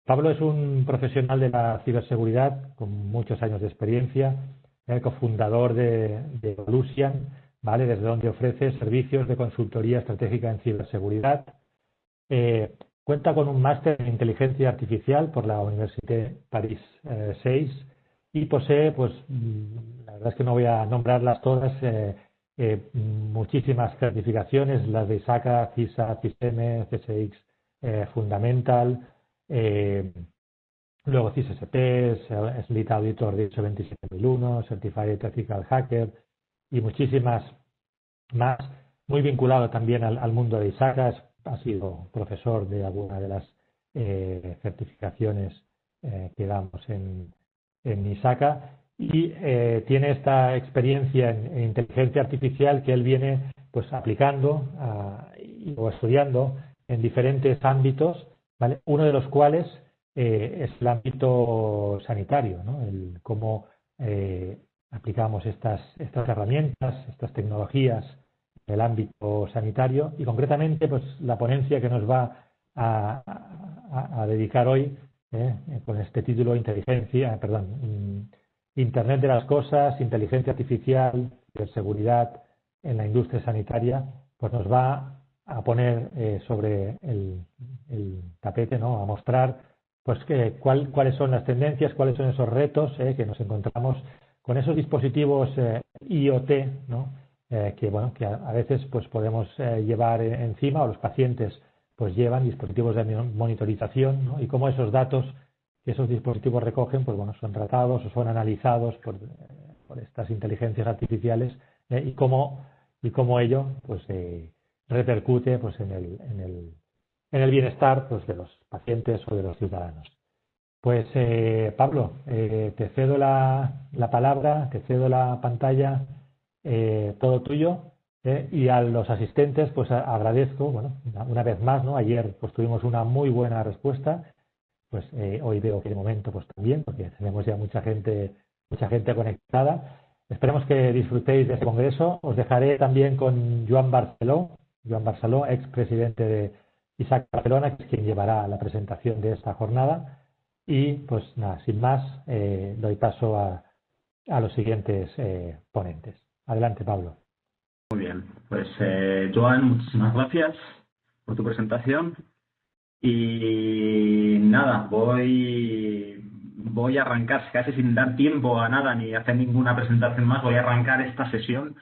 Pablo es un profesional de la ciberseguridad con muchos años de experiencia, cofundador de Evolution, ¿vale? Desde donde ofrece servicios de consultoría estratégica en ciberseguridad. Cuenta con un máster en inteligencia artificial por la Université París 6 y posee, pues, la verdad es que no voy a nombrarlas todas, muchísimas certificaciones, las de ISACA, CISA, CISM, CSX Fundamental, luego CISSP, Lead Auditor de ISO 27001, Certified Ethical Hacker y muchísimas más, muy vinculado también al mundo de ISACA, ha sido profesor de alguna de las certificaciones que damos en ISACA y tiene esta experiencia en inteligencia artificial que él viene pues aplicando o estudiando en diferentes ámbitos, ¿vale? Uno de los cuales es el ámbito sanitario, ¿no? El cómo aplicamos estas herramientas, estas tecnologías en el ámbito sanitario y concretamente pues la ponencia que nos va a dedicar hoy con este título Internet de las Cosas, Inteligencia Artificial, Ciberseguridad en la industria sanitaria, pues nos va a poner sobre el tapete, ¿no? A mostrar pues cuáles son las tendencias, cuáles son esos retos que nos encontramos con esos dispositivos IoT, ¿no? Que a veces pues podemos llevar encima, o los pacientes pues llevan dispositivos de monitorización, ¿no? Y cómo esos datos que esos dispositivos recogen pues bueno, son tratados o son analizados por estas inteligencias artificiales y cómo ello pues repercute pues en el bienestar pues de los pacientes o de los ciudadanos. Pues Pablo, te cedo la palabra, te cedo la pantalla, todo tuyo, y a los asistentes pues agradezco, bueno, una vez más, ¿no? Ayer pues tuvimos una muy buena respuesta, pues hoy veo que de momento pues también, porque tenemos ya mucha gente conectada. Esperemos que disfrutéis de este congreso. Os dejaré también con Joan Barceló, expresidente de ISAC Barcelona, que es quien llevará la presentación de esta jornada. Y pues nada, sin más, doy paso a los siguientes ponentes. Adelante, Pablo. Muy bien, pues Joan, muchísimas gracias por tu presentación. Y nada, voy a arrancar casi sin dar tiempo a nada ni hacer ninguna presentación más. Voy a arrancar esta sesión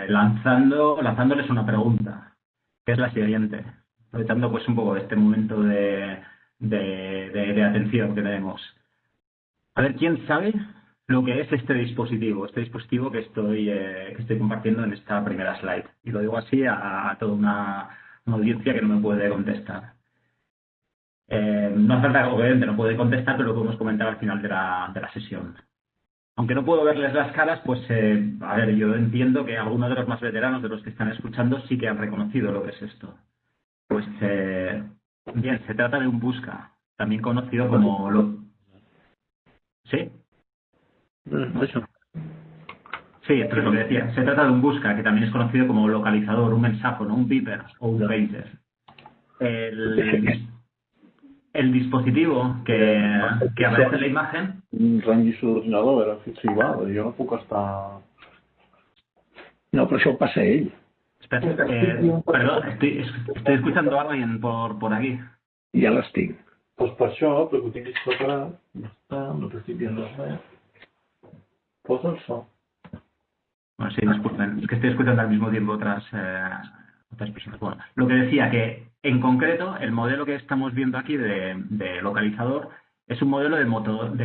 lanzándoles una pregunta, que es la siguiente, aprovechando pues un poco este momento de atención que tenemos. A ver, ¿quién sabe lo que es este dispositivo que estoy compartiendo en esta primera slide? Y lo digo así a toda una audiencia que no me puede contestar. No hace falta, obviamente no puede contestar, pero lo podemos comentar al final de la sesión. Aunque no puedo verles las caras, pues a ver, yo entiendo que algunos de los más veteranos de los que están escuchando sí que han reconocido lo que es esto. Pues bien, se trata de un Busca, también conocido como ¿Sí? Eso. Sí, esto es lo que decía. Se trata de un Busca, que también es conocido como localizador, un mensáfono, un beeper o un pager. El dispositivo que aparece en la imagen... Rengis l'ordinador, era arxivado. Jo no puc estar... No, però això ho passa a ell. Espera, perdó, estoy escuchando a alguien por aquí. Ja l'estic. Doncs per això, perquè ho tinguis preparat, ja està, no principi no res. Posa el so. Bueno, sí, disculpen, es que estoy escuchando al mismo tiempo otras personas. Bueno, lo que decía que, en concreto, el modelo que estamos viendo aquí de localizador es un modelo de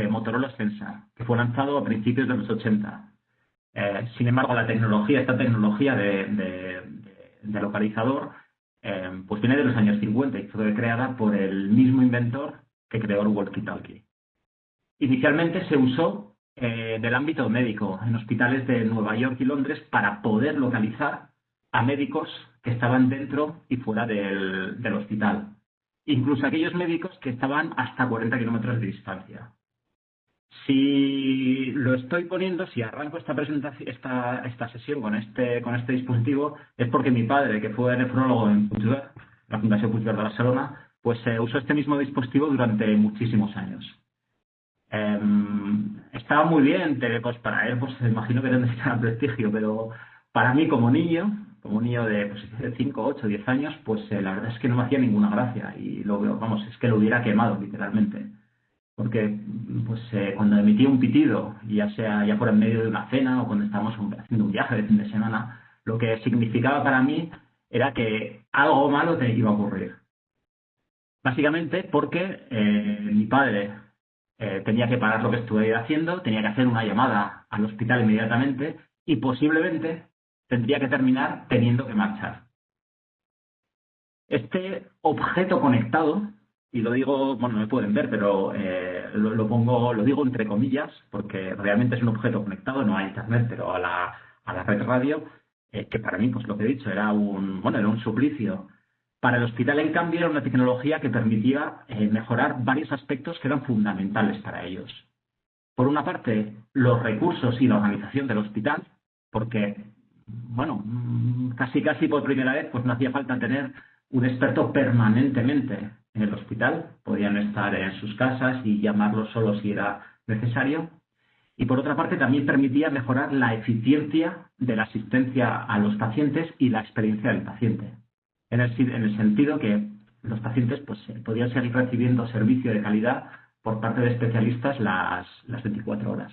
Motorola Sensor, que fue lanzado a principios de los 80. Sin embargo, esta tecnología de localizador, pues viene de los años 50 y fue creada por el mismo inventor que creó el walkie-talkie. Inicialmente se usó del ámbito médico, en hospitales de Nueva York y Londres, para poder localizar a médicos que estaban dentro y fuera del hospital. Incluso aquellos médicos que estaban hasta 40 kilómetros de distancia. Si lo estoy poniendo, si arranco esta presentación, esta sesión con este dispositivo, es porque mi padre, que fue nefrólogo en Puigverd, la Fundación Puigverd de Barcelona, pues se usó este mismo dispositivo durante muchísimos años. Estaba muy bien, pues para él, pues me imagino que tendría prestigio, pero para mí como niño de, pues, de 5, 8, 10 años, pues la verdad es que no me hacía ninguna gracia y vamos, es que lo hubiera quemado literalmente. Porque pues cuando emitía un pitido, ya fuera en medio de una cena o cuando estábamos haciendo un viaje de fin de semana, lo que significaba para mí era que algo malo te iba a ocurrir. Básicamente porque mi padre tenía que parar lo que estuviera haciendo, tenía que hacer una llamada al hospital inmediatamente y posiblemente tendría que terminar teniendo que marchar. Este objeto conectado, y lo digo, bueno, no me pueden ver, pero lo digo entre comillas, porque realmente es un objeto conectado, no a internet, pero a la red radio, que para mí, pues lo que he dicho, era un suplicio. Para el hospital, en cambio, era una tecnología que permitía mejorar varios aspectos que eran fundamentales para ellos. Por una parte, los recursos y la organización del hospital, porque, bueno, casi por primera vez, pues no hacía falta tener un experto permanentemente en el hospital, podían estar en sus casas y llamarlo solo si era necesario. Y por otra parte, también permitía mejorar la eficiencia de la asistencia a los pacientes y la experiencia del paciente. En el sentido que los pacientes pues podían seguir recibiendo servicio de calidad por parte de especialistas las 24 horas.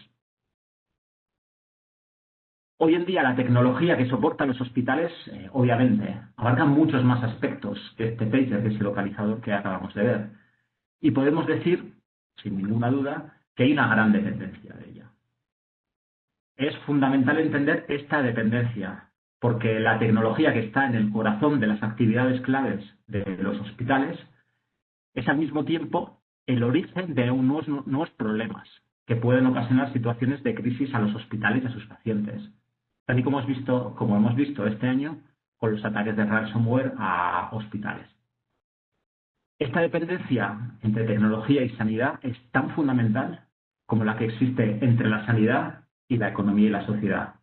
Hoy en día la tecnología que soportan los hospitales, obviamente, abarca muchos más aspectos que este pager, que es el localizador que acabamos de ver. Y podemos decir, sin ninguna duda, que hay una gran dependencia de ella. Es fundamental entender esta dependencia, porque la tecnología que está en el corazón de las actividades claves de los hospitales es al mismo tiempo el origen de nuevos problemas que pueden ocasionar situaciones de crisis a los hospitales y a sus pacientes, tal y como hemos visto este año con los ataques de ransomware a hospitales. Esta dependencia entre tecnología y sanidad es tan fundamental como la que existe entre la sanidad y la economía y la sociedad.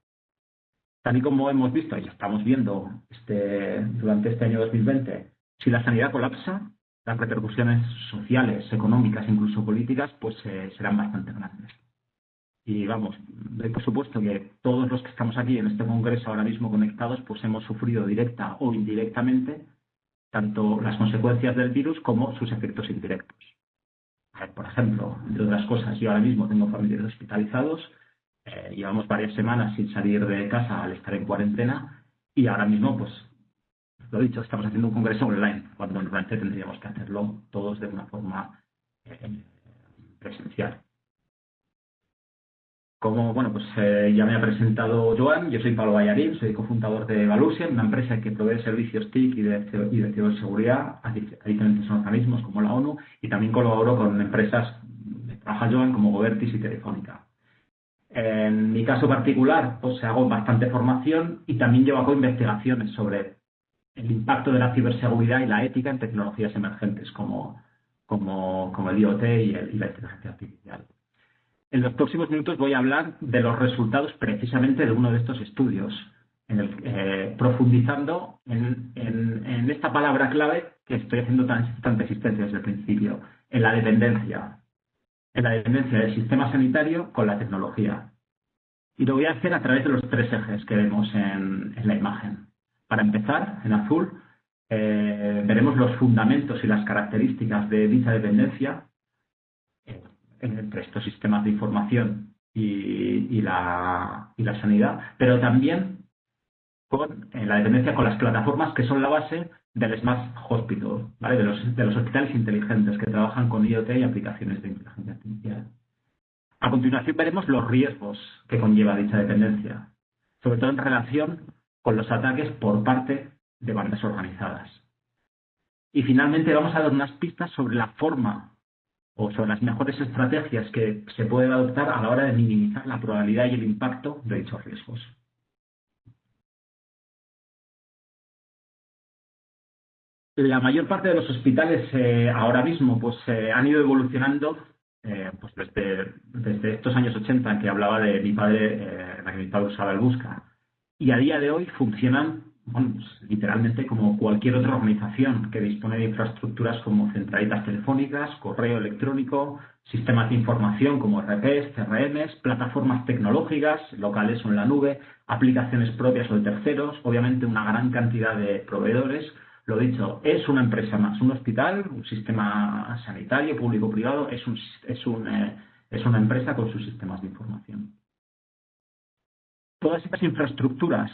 Tal y como hemos visto y estamos viendo durante este año 2020, si la sanidad colapsa, las repercusiones sociales, económicas, incluso políticas, pues serán bastante grandes. Y vamos, doy por supuesto que todos los que estamos aquí en este congreso ahora mismo conectados, pues hemos sufrido directa o indirectamente tanto las consecuencias del virus como sus efectos indirectos. Por ejemplo, entre otras cosas, yo ahora mismo tengo familiares hospitalizados, llevamos varias semanas sin salir de casa al estar en cuarentena y ahora mismo, pues, lo dicho, estamos haciendo un congreso online, cuando normalmente tendríamos que hacerlo todos de una forma presencial. Como, bueno, pues ya me ha presentado Joan, yo soy Pablo Ballarín, soy cofundador de Valusion, una empresa que provee servicios TIC y de ciberseguridad a diferentes organismos como la ONU, y también colaboro con empresas que trabaja Joan como Govertis y Telefónica. En mi caso particular, pues hago bastante formación y también llevo a cabo investigaciones sobre el impacto de la ciberseguridad y la ética en tecnologías emergentes como el IoT y la inteligencia artificial. En los próximos minutos voy a hablar de los resultados precisamente de uno de estos estudios, profundizando en esta palabra clave que estoy haciendo tan persistente desde el principio, en la dependencia del sistema sanitario con la tecnología. Y lo voy a hacer a través de los 3 ejes que vemos en la imagen. Para empezar, en azul, veremos los fundamentos y las características de dicha dependencia entre estos sistemas de información y la sanidad, pero también con la dependencia con las plataformas que son la base del Smart Hospital, ¿vale? de los hospitales inteligentes que trabajan con IoT y aplicaciones de inteligencia artificial. A continuación veremos los riesgos que conlleva dicha dependencia, sobre todo en relación con los ataques por parte de bandas organizadas. Y finalmente vamos a dar unas pistas sobre la forma o sobre las mejores estrategias que se pueden adoptar a la hora de minimizar la probabilidad y el impacto de dichos riesgos. La mayor parte de los hospitales ahora mismo pues, han ido evolucionando pues desde estos años 80 en que hablaba de mi padre, en la que mi padre usaba el Busca. Y a día de hoy funcionan bueno, pues, literalmente como cualquier otra organización que dispone de infraestructuras como centralitas telefónicas, correo electrónico, sistemas de información como RPs, CRMs, plataformas tecnológicas, locales o en la nube, aplicaciones propias o de terceros, obviamente una gran cantidad de proveedores. Lo dicho, es una empresa más, un hospital, un sistema sanitario, público-privado, es una empresa con sus sistemas de información. Todas estas infraestructuras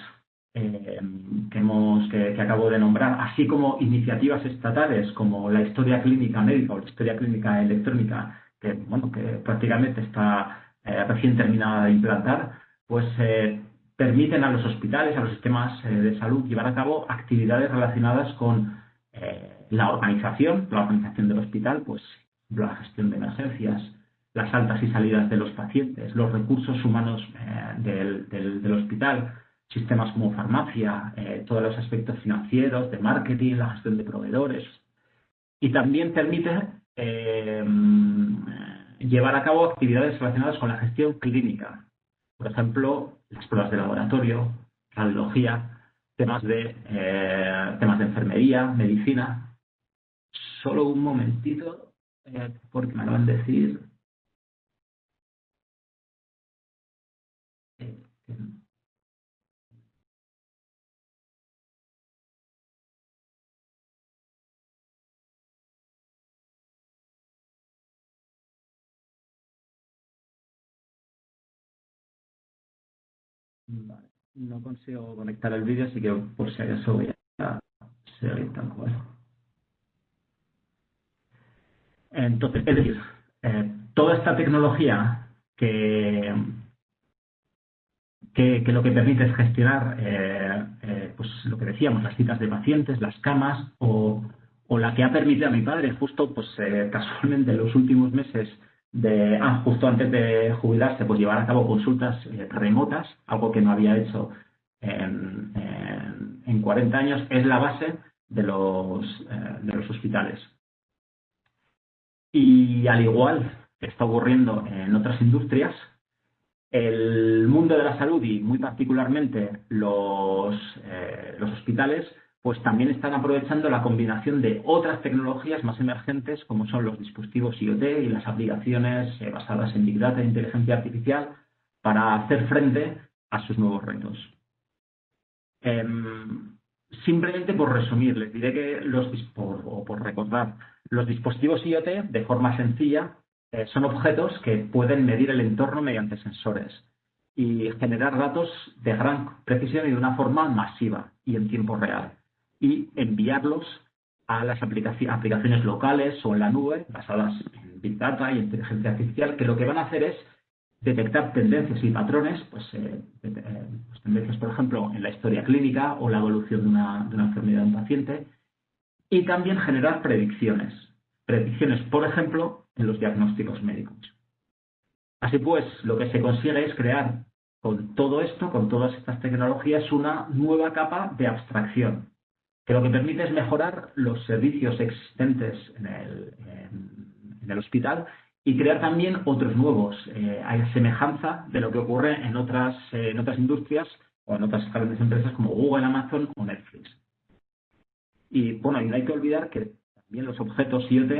que acabo de nombrar, así como iniciativas estatales como la historia clínica médica o la historia clínica electrónica, que prácticamente está recién terminada de implantar, pues permiten a los hospitales, a los sistemas de salud llevar a cabo actividades relacionadas con la organización del hospital, pues la gestión de emergencias, las altas y salidas de los pacientes, los recursos humanos del hospital, sistemas como farmacia, todos los aspectos financieros, de marketing, la gestión de proveedores. Y también permite llevar a cabo actividades relacionadas con la gestión clínica. Por ejemplo, las pruebas de laboratorio, radiología, temas de enfermería, medicina. Solo un momentito, porque me acaban de decir... Vale. No consigo conectar el vídeo, así que por si acaso voy a seguir tal cual. Entonces, es decir, toda esta tecnología que lo que permite es gestionar, pues lo que decíamos, las citas de pacientes, las camas, o la que ha permitido a mi padre, justo, pues casualmente en los últimos meses, justo antes de jubilarse, pues llevar a cabo consultas remotas, algo que no había hecho en 40 años, es la base de los hospitales. Y al igual que está ocurriendo en otras industrias, el mundo de la salud y muy particularmente los hospitales, pues también están aprovechando la combinación de otras tecnologías más emergentes como son los dispositivos IoT y las aplicaciones basadas en Big Data e inteligencia artificial para hacer frente a sus nuevos retos. Simplemente por resumir, les diré que por recordar, los dispositivos IoT, de forma sencilla, son objetos que pueden medir el entorno mediante sensores y generar datos de gran precisión y de una forma masiva y en tiempo real, y enviarlos a las aplicaciones locales o en la nube basadas en Big Data y inteligencia artificial, que lo que van a hacer es detectar tendencias y patrones, pues tendencias, por ejemplo, en la historia clínica o la evolución de una enfermedad de un paciente, y también generar predicciones, por ejemplo, en los diagnósticos médicos. Así pues, lo que se consigue es crear con todo esto, con todas estas tecnologías, una nueva capa de abstracción, que lo que permite es mejorar los servicios existentes en el hospital y crear también otros nuevos, a semejanza de lo que ocurre en otras industrias o en otras grandes empresas como Google, Amazon o Netflix. Y bueno, y no hay que olvidar que también los objetos IoT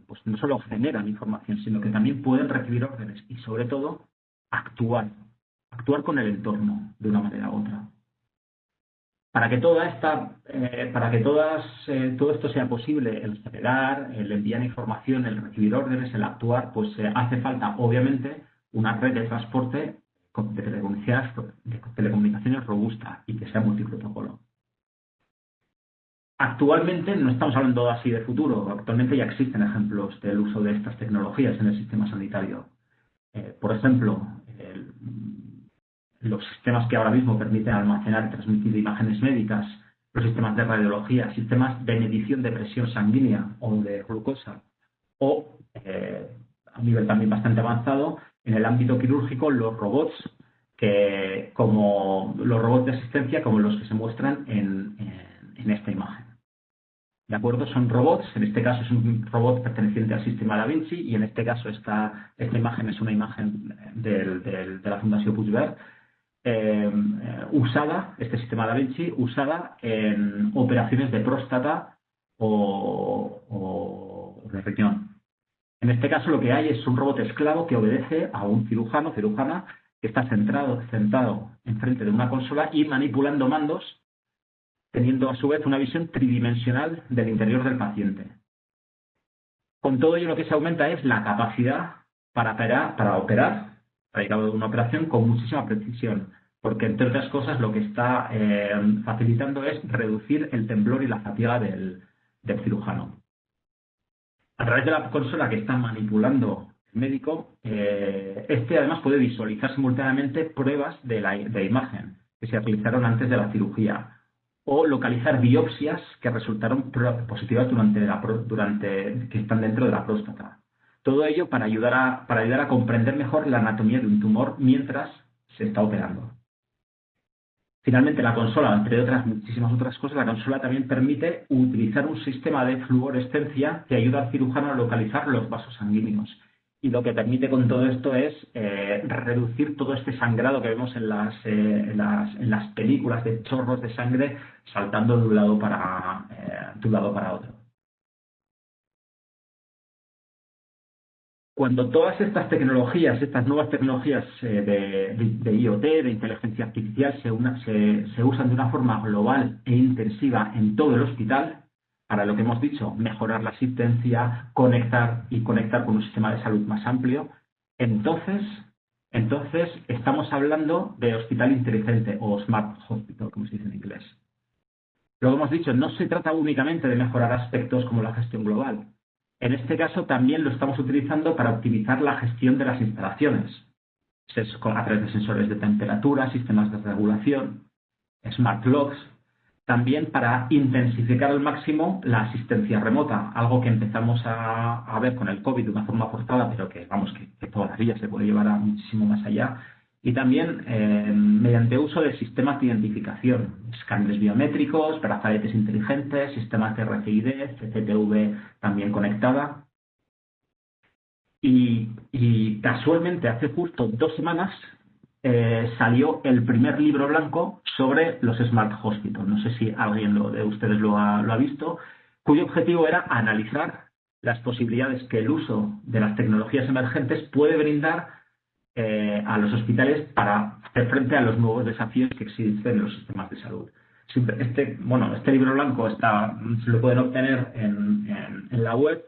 pues no solo generan información, sino que también pueden recibir órdenes y sobre todo actuar con el entorno de una manera u otra. Para que todo esto sea posible, el generar, el enviar información, el recibir órdenes, el actuar, pues hace falta, obviamente, una red de transporte de telecomunicaciones robusta y que sea multiprotocolo. Actualmente no estamos hablando así de futuro, actualmente ya existen ejemplos del uso de estas tecnologías en el sistema sanitario. Por ejemplo, los sistemas que ahora mismo permiten almacenar y transmitir imágenes médicas, los sistemas de radiología, sistemas de medición de presión sanguínea o de glucosa, o a un nivel también bastante avanzado, en el ámbito quirúrgico, los robots, como los robots de asistencia como los que se muestran en esta imagen. ¿De acuerdo? Son robots, en este caso es un robot perteneciente al sistema Da Vinci y en este caso esta imagen es una imagen de la Fundación Puigverd, usada, este sistema Da Vinci, usada en operaciones de próstata o de riñón. En este caso lo que hay es un robot esclavo que obedece a un cirujano o cirujana que está sentado enfrente de una consola y manipulando mandos, teniendo a su vez una visión tridimensional del interior del paciente. Con todo ello lo que se aumenta es la capacidad para operar, para llevar una operación con muchísima precisión, porque entre otras cosas lo que está facilitando es reducir el temblor y la fatiga del cirujano. A través de la consola que está manipulando el médico, además puede visualizar simultáneamente pruebas de imagen que se realizaron antes de la cirugía o localizar biopsias que resultaron positivas que están dentro de la próstata. Todo ello para ayudar a comprender mejor la anatomía de un tumor mientras se está operando. Finalmente, la consola, entre muchísimas otras cosas, la consola también permite utilizar un sistema de fluorescencia que ayuda al cirujano a localizar los vasos sanguíneos. Y lo que permite con todo esto es reducir todo este sangrado que vemos en las películas de chorros de sangre saltando de un lado para otro. Cuando todas estas nuevas tecnologías de IoT, de inteligencia artificial, se usan de una forma global e intensiva en todo el hospital, para lo que hemos dicho, mejorar la asistencia, conectar con un sistema de salud más amplio, entonces estamos hablando de hospital inteligente o smart hospital, como se dice en inglés. Lo que hemos dicho, no se trata únicamente de mejorar aspectos como la gestión global. En este caso también lo estamos utilizando para optimizar la gestión de las instalaciones, a través de sensores de temperatura, sistemas de regulación, smart locks, también para intensificar al máximo la asistencia remota, algo que empezamos a ver con el COVID de una forma forzada, pero que todavía se puede llevar muchísimo más allá. Y también mediante uso de sistemas de identificación, escáneres biométricos, brazaletes inteligentes, sistemas de RFID, CCTV también conectada. Y casualmente hace justo 2 semanas salió el primer libro blanco sobre los Smart Hospitals. No sé si alguien de ustedes lo ha visto, cuyo objetivo era analizar las posibilidades que el uso de las tecnologías emergentes puede brindar a los hospitales para hacer frente a los nuevos desafíos que existen en los sistemas de salud. Este libro blanco se lo pueden obtener en la web,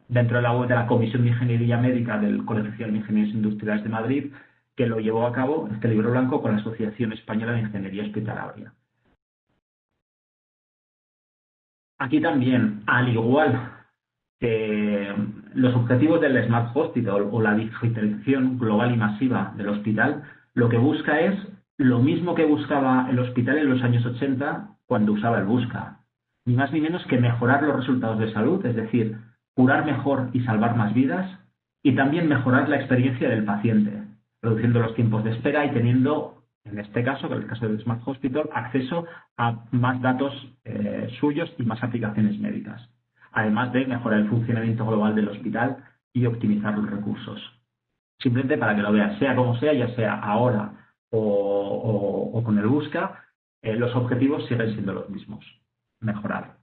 dentro de la web de la Comisión de Ingeniería Médica del Colegio de Ingenieros Industriales de Madrid, que lo llevó a cabo, este libro blanco, con la Asociación Española de Ingeniería Hospitalaria. Aquí también, al igual que los objetivos del Smart Hospital o la digitalización global y masiva del hospital, lo que busca es lo mismo que buscaba el hospital en los años 80 cuando usaba el Busca. Ni más ni menos que mejorar los resultados de salud, es decir, curar mejor y salvar más vidas, y también mejorar la experiencia del paciente, reduciendo los tiempos de espera y teniendo, en este caso, en el caso del Smart Hospital, acceso a más datos suyos y más aplicaciones médicas, además de mejorar el funcionamiento global del hospital y optimizar los recursos. Simplemente para que lo vean, sea como sea, ya sea ahora o con el Busca, los objetivos siguen siendo los mismos: mejorar.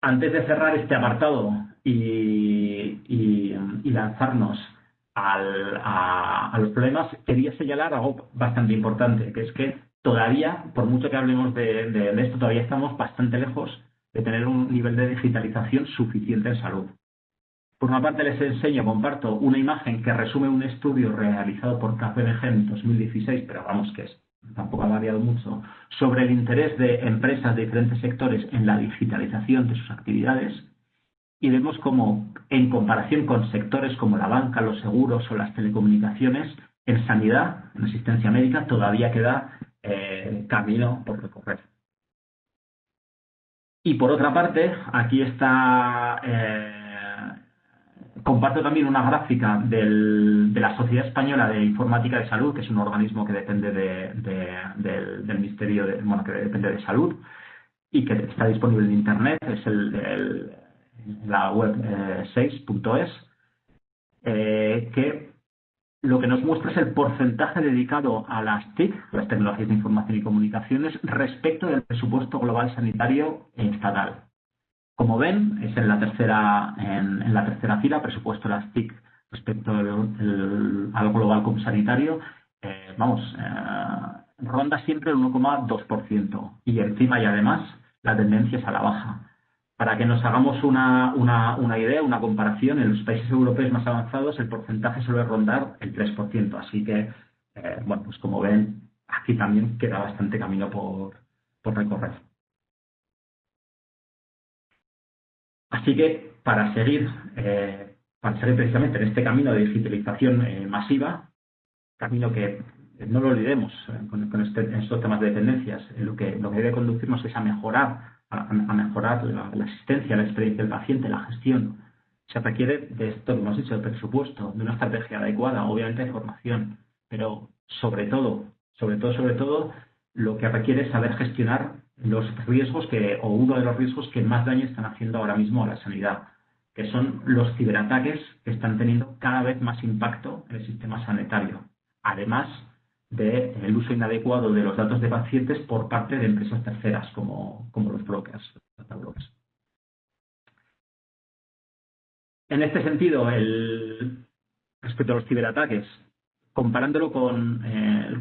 Antes de cerrar este apartado y lanzarnos a los problemas, quería señalar algo bastante importante, que es que todavía, por mucho que hablemos de esto, todavía estamos bastante lejos de tener un nivel de digitalización suficiente en salud. Por una parte comparto una imagen que resume un estudio realizado por KPMG en 2016, pero vamos que tampoco ha variado mucho, sobre el interés de empresas de diferentes sectores en la digitalización de sus actividades, y vemos cómo, en comparación con sectores como la banca, los seguros o las telecomunicaciones, en sanidad, en asistencia médica, todavía queda camino por recorrer. Y por otra parte, aquí está, comparto también una gráfica de la Sociedad Española de Informática de Salud, que es un organismo que depende del Ministerio, que depende de Salud y que está disponible en Internet, es la web 6.es, que lo que nos muestra es el porcentaje dedicado a las TIC, las tecnologías de información y comunicaciones, respecto del presupuesto global sanitario estatal. Como ven, es en la tercera fila, presupuesto de las TIC respecto al global sanitario, ronda siempre el 1,2%. Y encima y además la tendencia es a la baja. Para que nos hagamos una idea, una comparación, en los países europeos más avanzados el porcentaje suele rondar el 3%. Así que, pues como ven, aquí también queda bastante camino por recorrer. Así que para seguir precisamente en este camino de digitalización masiva, camino que no lo olvidemos en estos temas de dependencias, lo que debe conducirnos es a mejorar la asistencia, la experiencia del paciente, la gestión. Se requiere de esto que hemos dicho, de presupuesto, de una estrategia adecuada, obviamente de formación, pero sobre todo, lo que requiere es saber gestionar los riesgos o uno de los riesgos que más daño están haciendo ahora mismo a la sanidad, que son los ciberataques que están teniendo cada vez más impacto en el sistema sanitario, además del uso inadecuado de los datos de pacientes por parte de empresas terceras como los brokers, data brokers. En este sentido, respecto a los ciberataques, comparándolo con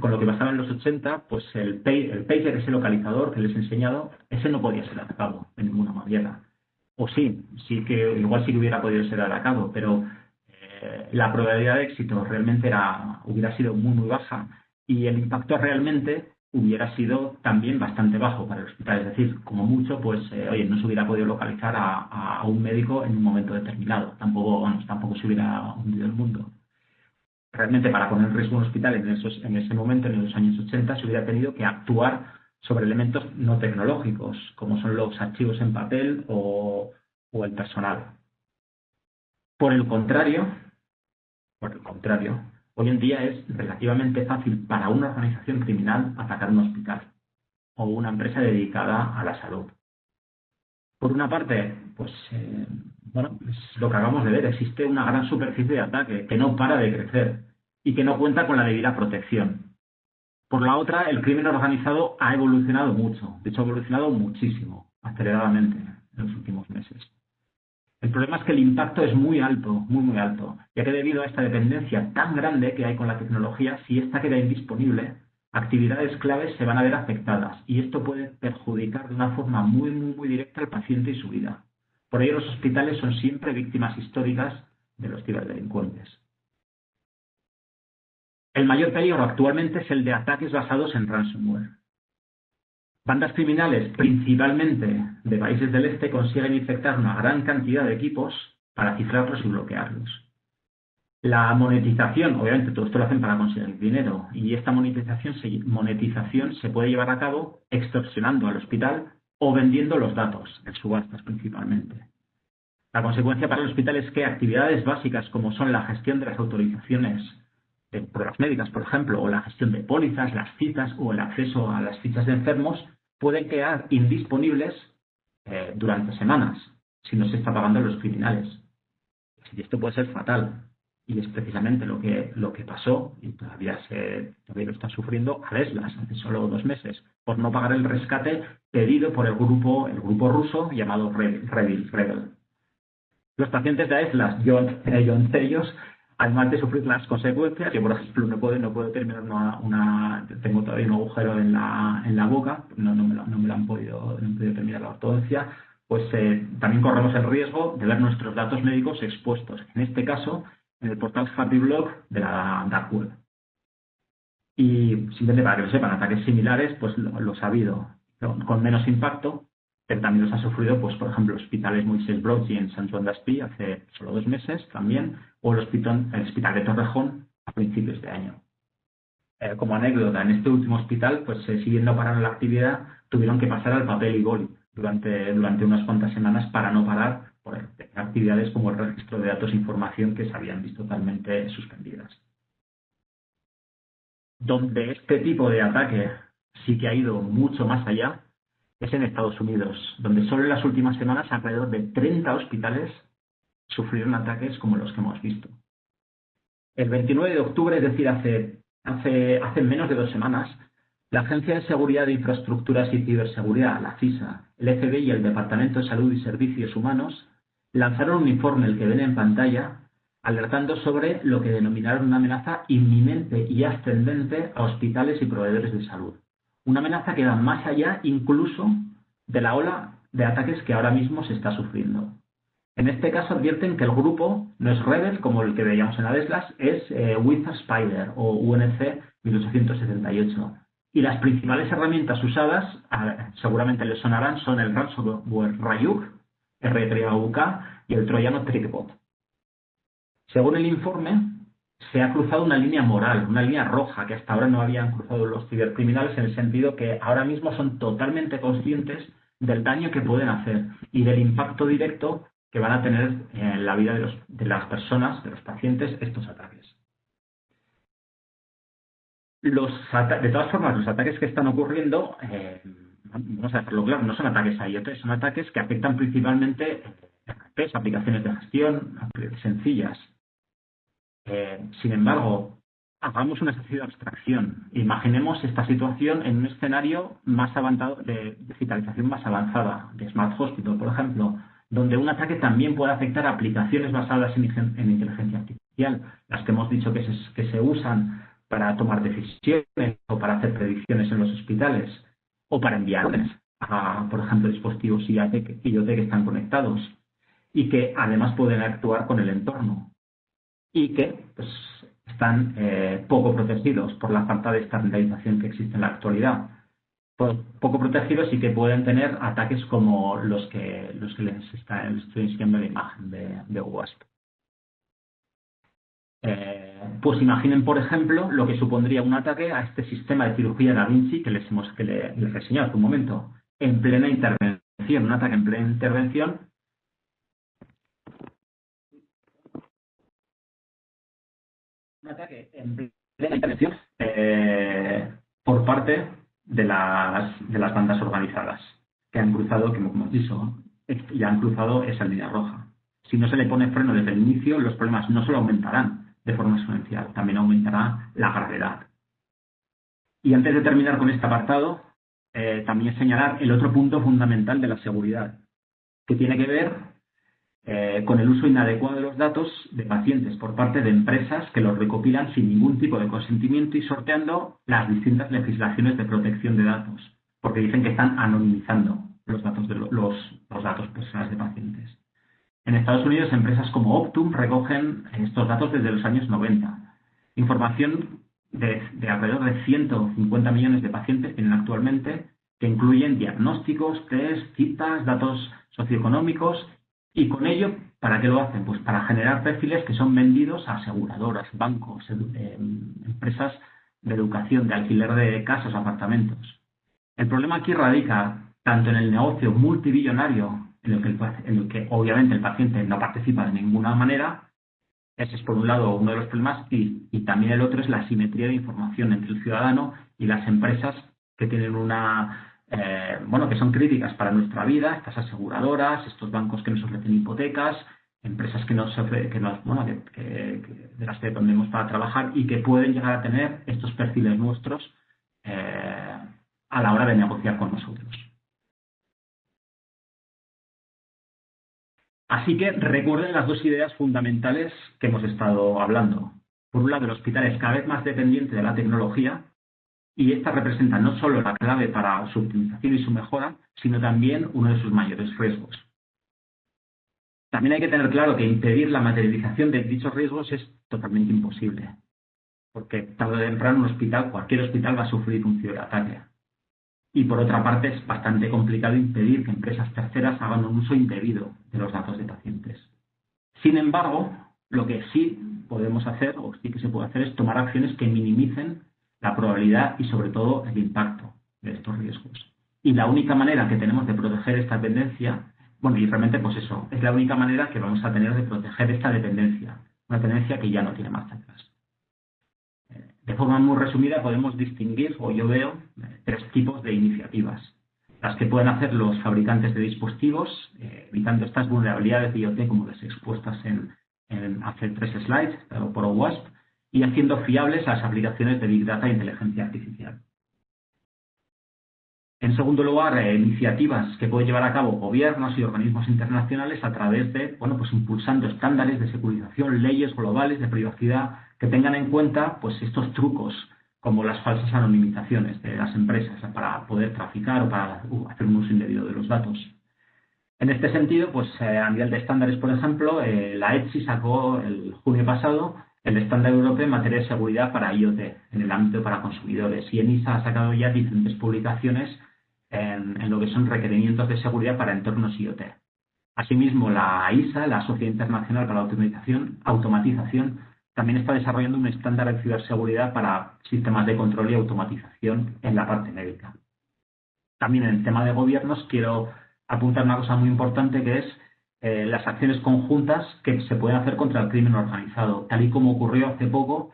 lo que pasaba en los 80, pues el pager, ese localizador que les he enseñado, ese no podía ser atacado de ninguna manera. O igual sí que hubiera podido ser atacado, pero la probabilidad de éxito realmente hubiera sido muy, muy baja y el impacto realmente hubiera sido también bastante bajo para el hospital. Es decir, como mucho, pues, no se hubiera podido localizar a un médico en un momento determinado. Tampoco se hubiera hundido el mundo. Realmente, para poner en riesgo un hospital en ese momento, en los años 80, se hubiera tenido que actuar sobre elementos no tecnológicos, como son los archivos en papel o el personal. Por el contrario, hoy en día es relativamente fácil para una organización criminal atacar un hospital o una empresa dedicada a la salud. Por una parte, pues, es lo que acabamos de ver, existe una gran superficie de ataque que no para de crecer y que no cuenta con la debida protección. Por la otra, el crimen organizado ha evolucionado mucho, de hecho ha evolucionado muchísimo, aceleradamente, en los últimos meses. El problema es que el impacto es muy alto, muy, muy alto, ya que debido a esta dependencia tan grande que hay con la tecnología, si esta queda indisponible, actividades claves se van a ver afectadas y esto puede perjudicar de una forma muy, muy, muy directa al paciente y su vida. Por ello, los hospitales son siempre víctimas históricas de los ciberdelincuentes. El mayor peligro actualmente es el de ataques basados en ransomware. Bandas criminales, principalmente de países del este, consiguen infectar una gran cantidad de equipos para cifrarlos y bloquearlos. La monetización, obviamente todo esto lo hacen para conseguir dinero, y esta monetización se puede llevar a cabo extorsionando al hospital o vendiendo los datos, en subastas principalmente. La consecuencia para el hospital es que actividades básicas como son la gestión de las autorizaciones de pruebas médicas, por ejemplo, o la gestión de pólizas, las citas o el acceso a las fichas de enfermos pueden quedar indisponibles durante semanas si no se está pagando a los criminales. Y esto puede ser fatal. Y es precisamente lo que pasó, y todavía lo está sufriendo, a Deslas hace solo 2 meses, por no pagar el rescate pedido por el grupo ruso llamado Rebel. Los pacientes de Aeslas, John Serios, además de sufrir las consecuencias, yo por ejemplo no puedo terminar tengo todavía un agujero en la boca, no me lo han podido terminar la ortodoncia, pues también corremos el riesgo de ver nuestros datos médicos expuestos, en este caso en el portal HardyBlock de la Dark Web. Y simplemente para que lo sepan, ataques similares pues los ha habido con menos impacto, pero también los ha sufrido, pues por ejemplo, hospitales Moisés Broggi en Sant Joan d'Espí hace solo 2 meses también, o el hospital de Torrejón a principios de año. Como anécdota, en este último hospital, pues siguiendo parando la actividad, tuvieron que pasar al papel y boli durante unas cuantas semanas para no parar por actividades como el registro de datos e información que se habían visto totalmente suspendidas. Donde este tipo de ataque sí que ha ido mucho más allá es en Estados Unidos, donde solo en las últimas semanas alrededor de 30 hospitales sufrieron ataques como los que hemos visto. El 29 de octubre, es decir, hace menos de 2 semanas, la Agencia de Seguridad de Infraestructuras y Ciberseguridad, la CISA, el FBI y el Departamento de Salud y Servicios Humanos lanzaron un informe, el que ven en pantalla, alertando sobre lo que denominaron una amenaza inminente y ascendente a hospitales y proveedores de salud. Una amenaza que va más allá incluso de la ola de ataques que ahora mismo se está sufriendo. En este caso advierten que el grupo no es Rebel, como el que veíamos en Adeslas, es With a Spider o UNC 1878. Y las principales herramientas usadas, seguramente les sonarán, son el ransomware Ryuk, RYUK y el troyano Trickbot. Según el informe, se ha cruzado una línea moral, una línea roja que hasta ahora no habían cruzado los cibercriminales, en el sentido que ahora mismo son totalmente conscientes del daño que pueden hacer y del impacto directo que van a tener en la vida de las personas, de los pacientes, estos ataques. De todas formas, los ataques que están ocurriendo, vamos a dejarlo claro, no son ataques IoT, son ataques que afectan principalmente RPs, aplicaciones de gestión, sencillas. Sin embargo, hagamos un ejercicio de abstracción. Imaginemos esta situación en un escenario más avanzado, de digitalización más avanzada, de Smart Hospital, por ejemplo, donde un ataque también puede afectar a aplicaciones basadas en inteligencia artificial, las que hemos dicho que se usan para tomar decisiones o para hacer predicciones en los hospitales o para enviarles a, por ejemplo, dispositivos IoT que están conectados y que además pueden actuar con el entorno y que pues, están poco protegidos por la falta de estandarización que existe en la actualidad. Poco protegidos y que pueden tener ataques como los que les estoy enseñando la imagen de WASP. Pues imaginen, por ejemplo, lo que supondría un ataque a este sistema de cirugía Da Vinci que les he enseñado hace un momento, en plena intervención, un ataque en plena intervención. Un ataque en plena intervención por parte de las bandas organizadas que han cruzado, como hemos dicho, ya han cruzado esa línea roja. Si no se le pone freno desde el inicio, los problemas no solo aumentarán de forma exponencial, también aumentará la gravedad. Y antes de terminar con este apartado, también señalar el otro punto fundamental de la seguridad, que tiene que ver con el uso inadecuado de los datos de pacientes por parte de empresas que los recopilan sin ningún tipo de consentimiento y sorteando las distintas legislaciones de protección de datos, porque dicen que están anonimizando los datos los datos personales de pacientes. En Estados Unidos, empresas como Optum recogen estos datos desde los años 90. Información de alrededor de 150 millones de pacientes tienen actualmente, que incluyen diagnósticos, test, citas, datos socioeconómicos. Y con ello, ¿para qué lo hacen? Pues para generar perfiles que son vendidos a aseguradoras, bancos, empresas de educación, de alquiler de casas o apartamentos. El problema aquí radica tanto en el negocio multibillonario, en el que obviamente el paciente no participa de ninguna manera. Ese es por un lado uno de los problemas, y también el otro es la asimetría de información entre el ciudadano y las empresas que tienen que son críticas para nuestra vida, estas aseguradoras, estos bancos que nos ofrecen hipotecas, empresas de las que dependemos para trabajar y que pueden llegar a tener estos perfiles nuestros a la hora de negociar con nosotros. Así que recuerden las dos ideas fundamentales que hemos estado hablando. Por un lado, el hospital es cada vez más dependiente de la tecnología, y esta representa no solo la clave para su optimización y su mejora, sino también uno de sus mayores riesgos. También hay que tener claro que impedir la materialización de dichos riesgos es totalmente imposible, porque tarde o temprano cualquier hospital va a sufrir un ciberataque. Y por otra parte, es bastante complicado impedir que empresas terceras hagan un uso indebido de los datos de pacientes. Sin embargo, lo que sí podemos hacer, o sí que se puede hacer, es tomar acciones que minimicen la probabilidad y sobre todo el impacto de estos riesgos. Y la única manera que tenemos de proteger esta tendencia, y realmente pues eso, es la única manera que vamos a tener de proteger esta dependencia, una tendencia que ya no tiene marcha atrás. De forma muy resumida podemos distinguir, o yo veo, 3 tipos de iniciativas. Las que pueden hacer los fabricantes de dispositivos, evitando estas vulnerabilidades de IoT como las expuestas en hace 3 slides por OWASP, y haciendo fiables las aplicaciones de Big Data e inteligencia artificial. En segundo lugar, iniciativas que pueden llevar a cabo gobiernos y organismos internacionales a través de, pues impulsando estándares de securización, leyes globales de privacidad que tengan en cuenta pues estos trucos como las falsas anonimizaciones de las empresas para poder traficar o para hacer un uso indebido de los datos. En este sentido, pues a nivel de estándares, por ejemplo, la ETSI sacó el junio pasado el estándar europeo en materia de seguridad para IoT en el ámbito para consumidores, y ENISA ha sacado ya diferentes publicaciones en lo que son requerimientos de seguridad para entornos IoT. Asimismo, la ISA, la Sociedad Internacional para la Automatización, también está desarrollando un estándar de ciberseguridad para sistemas de control y automatización en la parte médica. También en el tema de gobiernos quiero apuntar una cosa muy importante, que es las acciones conjuntas que se pueden hacer contra el crimen organizado, tal y como ocurrió hace poco,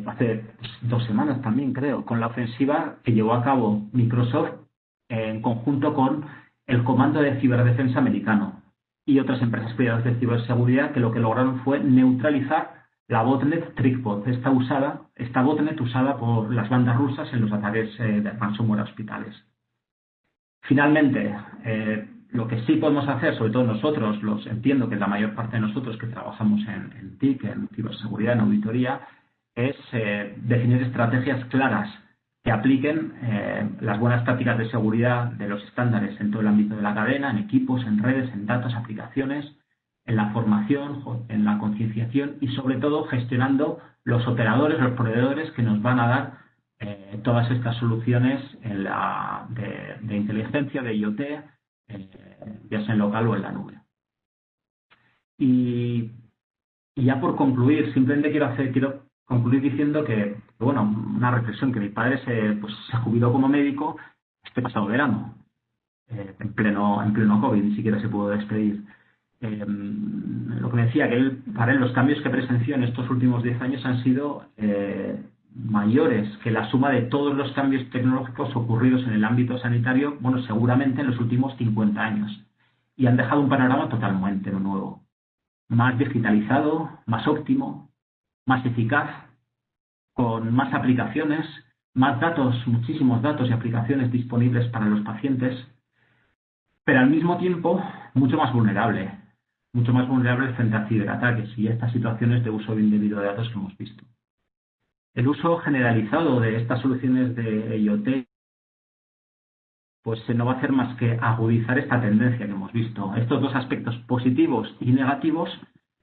hace 2 semanas también creo, con la ofensiva que llevó a cabo Microsoft en conjunto con el Comando de Ciberdefensa americano y otras empresas privadas de ciberseguridad, que lo que lograron fue neutralizar la botnet TrickBot, esta botnet usada por las bandas rusas en los ataques de ransomware a hospitales. Finalmente, lo que sí podemos hacer, sobre todo nosotros, entiendo que la mayor parte de nosotros que trabajamos en TIC, en ciberseguridad, en auditoría, es definir estrategias claras que apliquen las buenas prácticas de seguridad de los estándares en todo el ámbito de la cadena, en equipos, en redes, en datos, aplicaciones, en la formación, en la concienciación y sobre todo gestionando los operadores, los proveedores que nos van a dar todas estas soluciones de inteligencia, de IoT, ya sea en local o en la nube. Y ya por concluir, simplemente quiero concluir diciendo que, bueno, una reflexión, que mi padre se jubiló como médico este pasado verano, en pleno COVID, ni siquiera se pudo despedir. Lo que me decía, que para él los cambios que presenció en estos últimos 10 años han sido mayores que la suma de todos los cambios tecnológicos ocurridos en el ámbito sanitario, bueno, seguramente en los últimos 50 años. Y han dejado un panorama totalmente nuevo, más digitalizado, más óptimo, más eficaz, con más aplicaciones, más datos, muchísimos datos y aplicaciones disponibles para los pacientes, pero al mismo tiempo mucho más vulnerable frente a ciberataques y a estas situaciones de uso indebido de datos que hemos visto. El uso generalizado de estas soluciones de IoT pues no va a hacer más que agudizar esta tendencia que hemos visto, estos dos aspectos positivos y negativos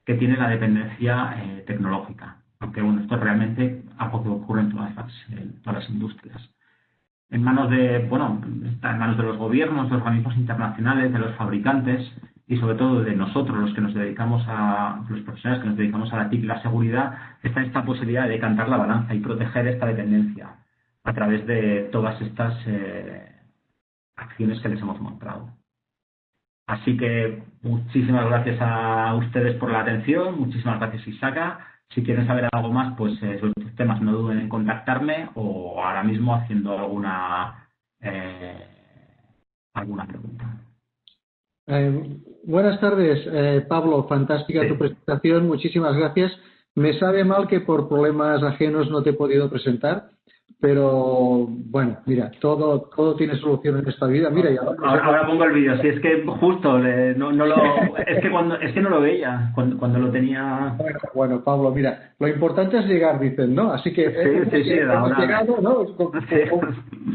que tiene la dependencia tecnológica. Aunque bueno, esto es realmente algo que ocurre en todas las industrias. Está en manos de los gobiernos, de organismos internacionales, de los fabricantes y sobre todo de nosotros, los profesionales que nos dedicamos a la TIC y la seguridad, está esta posibilidad de decantar la balanza y proteger esta dependencia a través de todas estas acciones que les hemos mostrado. Así que muchísimas gracias a ustedes por la atención, muchísimas gracias Isaka. Si quieren saber algo más, pues sobre estos temas no duden en contactarme o ahora mismo haciendo alguna pregunta. Buenas tardes, Pablo. Fantástica tu presentación. Muchísimas gracias. Me sabe mal que por problemas ajenos no te he podido presentar, pero bueno, mira, todo tiene solución en esta vida. Mira, ahora pongo el vídeo. Si es que justo es que no lo veía cuando lo tenía. Bueno, Pablo, mira, lo importante es llegar, dicen, ¿no? Así que hemos llegado, ¿no?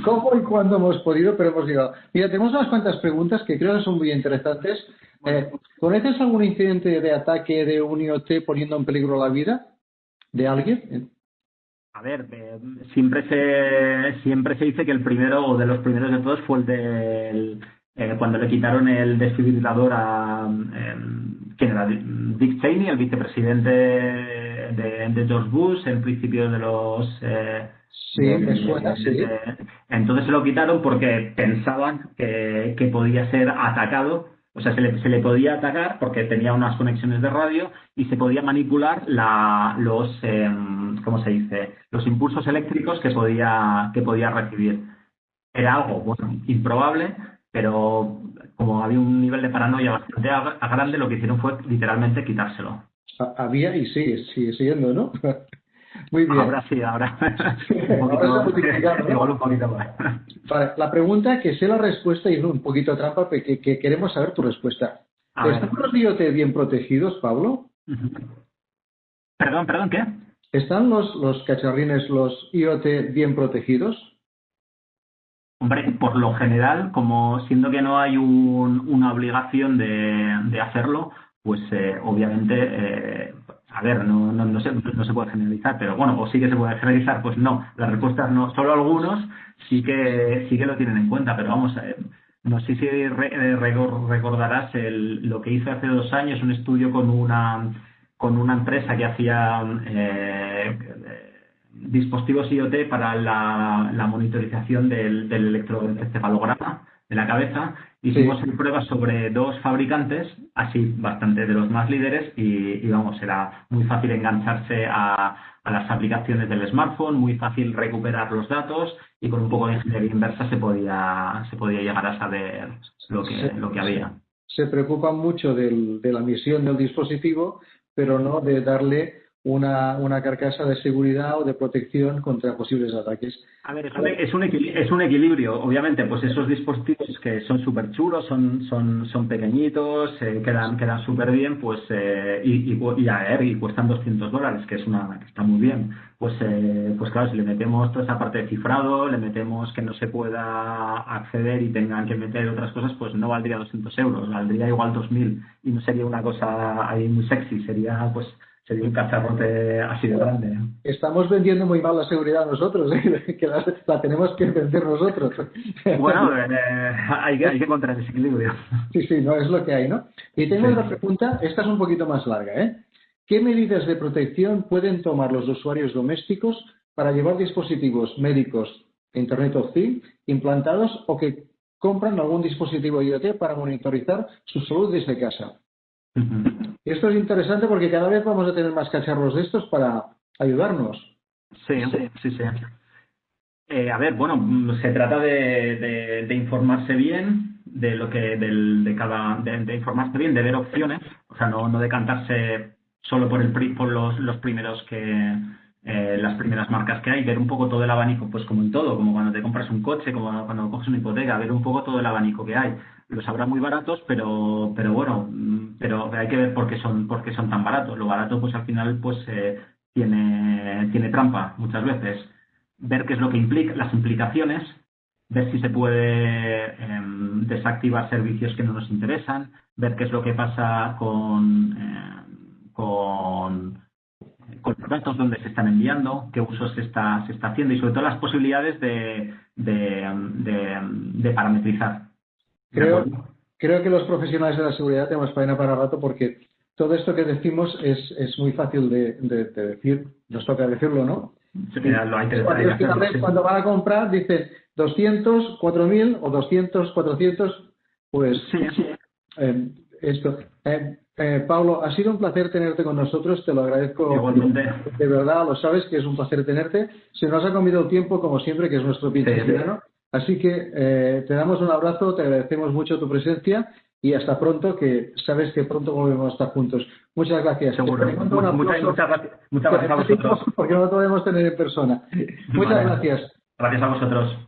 ¿Cómo y cuándo hemos podido? Pero hemos llegado. Mira, tenemos unas cuantas preguntas que creo que son muy interesantes. ¿Conoces algún incidente de ataque de un IoT poniendo en peligro la vida de alguien? A ver, siempre se dice que el primero o de los primeros de todos fue el cuando le quitaron el desfibrilador a ¿quién era? Dick Cheney, el vicepresidente de George Bush, en principio de los entonces se lo quitaron porque pensaban que podía ser atacado. O sea, se le podía atacar porque tenía unas conexiones de radio y se podía manipular los impulsos eléctricos que podía recibir. Era algo, improbable, pero como había un nivel de paranoia bastante grande, lo que hicieron fue literalmente quitárselo. Había y sigue siendo, ¿no? Muy bien. Ahora sí, ahora. Igual un poquito más. Vale, la pregunta, que sé la respuesta y es un poquito trampa, que queremos saber tu respuesta. ¿Están los IoT bien protegidos, Pablo? Perdón, ¿qué? ¿Están los cacharrines, los IoT, bien protegidos? Hombre, por lo general, como siendo que no hay una obligación de hacerlo, pues obviamente, a ver, no se puede generalizar, pero bueno, o sí que se puede generalizar, pues no, la respuesta es no. Solo algunos sí que lo tienen en cuenta, pero vamos, no sé si recordarás lo que hice hace 2 años, un estudio con una empresa que hacía dispositivos IoT para la monitorización del electroencefalograma de la cabeza. Hicimos pruebas sobre 2 fabricantes, así bastante de los más líderes, y vamos, era muy fácil engancharse a las aplicaciones del smartphone, muy fácil recuperar los datos, y con un poco de ingeniería inversa se podía llegar a saber lo que había. Se preocupan mucho de la misión del dispositivo, pero no de darle una carcasa de seguridad o de protección contra posibles ataques. A ver, es un equilibrio. Obviamente, pues esos dispositivos que son súper chulos, son pequeñitos, quedan súper bien, pues y cuestan $200, que está muy bien. Pues claro, si le metemos toda esa parte de cifrado, le metemos que no se pueda acceder y tengan que meter otras cosas, pues no valdría 200 euros, valdría igual 2.000, y no sería una cosa ahí muy sexy, sería un cacharrote así de grande. Estamos vendiendo muy mal la seguridad nosotros, que la tenemos que vender nosotros. Bueno, hay que encontrar ese equilibrio. Sí, no es lo que hay, ¿no? Y tengo otra pregunta, esta es un poquito más larga, ¿eh? ¿Qué medidas de protección pueden tomar los usuarios domésticos para llevar dispositivos médicos, Internet of Things, implantados o que compran algún dispositivo IoT para monitorizar su salud desde casa? Esto es interesante porque cada vez vamos a tener más cacharros de estos para ayudarnos. Sí. A ver, bueno, se trata de informarse bien de informarse bien, de ver opciones, o sea, no decantarse solo por los primeros las primeras marcas que hay, ver un poco todo el abanico, pues como en todo, como cuando te compras un coche, como cuando coges una hipoteca, ver un poco todo el abanico que hay. Los habrá muy baratos, pero bueno, pero hay que ver por qué son tan baratos. Lo barato, pues al final, pues tiene trampa muchas veces. Ver qué es lo que implica, las implicaciones, ver si se puede desactivar servicios que no nos interesan, ver qué es lo que pasa con los datos, dónde se están enviando, qué uso se está haciendo, y sobre todo las posibilidades de parametrizar. Creo que los profesionales de la seguridad tenemos faena para rato, porque todo esto que decimos es muy fácil de decir, nos toca decirlo, ¿no? Sí, hay que cuando van a comprar dicen 200, 4.000 o 200, 400, pues sí. Esto. Pablo, ha sido un placer tenerte con nosotros, te lo agradezco. Igualmente. De verdad, lo sabes que es un placer tenerte. Se nos ha comido el tiempo, como siempre, que es nuestro pinche verano. Así que te damos un abrazo, te agradecemos mucho tu presencia y hasta pronto, que sabes que pronto volvemos a estar juntos. Muchas gracias. Seguro. Muchas gracias a vosotros. Porque no lo podemos tener en persona. Muchas gracias. Gracias a vosotros.